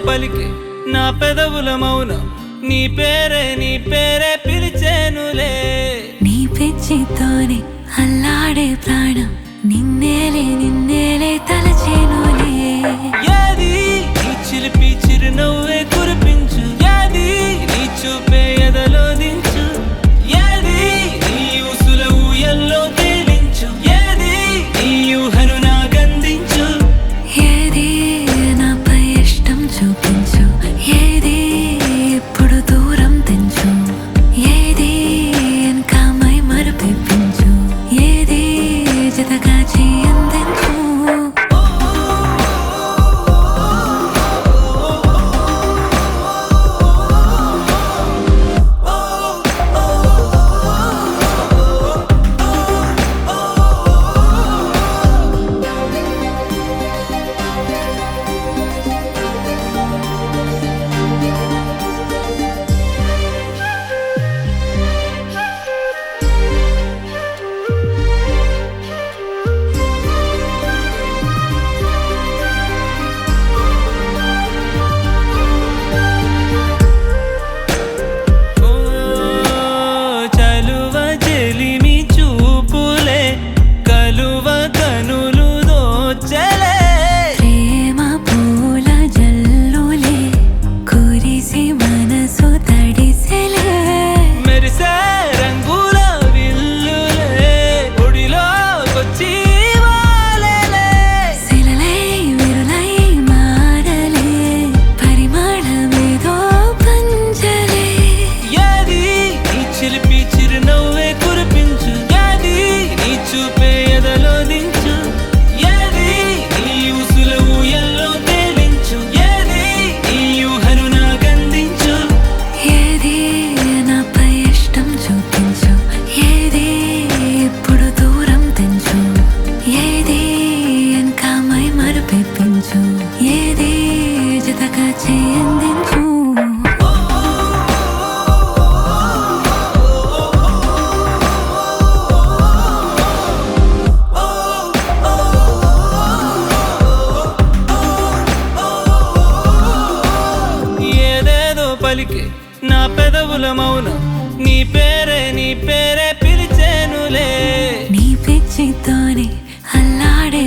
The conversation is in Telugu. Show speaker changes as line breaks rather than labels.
పలికే నా పెదవుల మౌనం నీ పేరే పిలిచేనులే
నీ పిచ్చితోనే అల్లాడే ప్రాణం నిన్నేలే తలచేనులే
ఏది నీ చిలిపి చిరునవ్వే కురిపించు ఏది నీ చూపే ఎదలో దించు ఏది నీ ఊసుల ఊయల్లో తేలించు ఏది నీ ఊహను నాకందించు
ఏది నాపై ఇష్టం చూపించు ఏది ఎప్పుడు దూరం తెంచు ఏది ఇంకా మై మరుపించు ఏది జతగా చేయందించు ఏది జతగా చేయందించు
ఏదేదో పలికే నా పెదవుల మౌనం నీ పేరే పిలిచేనులే
నీ పిచ్చితోనే అల్లాడే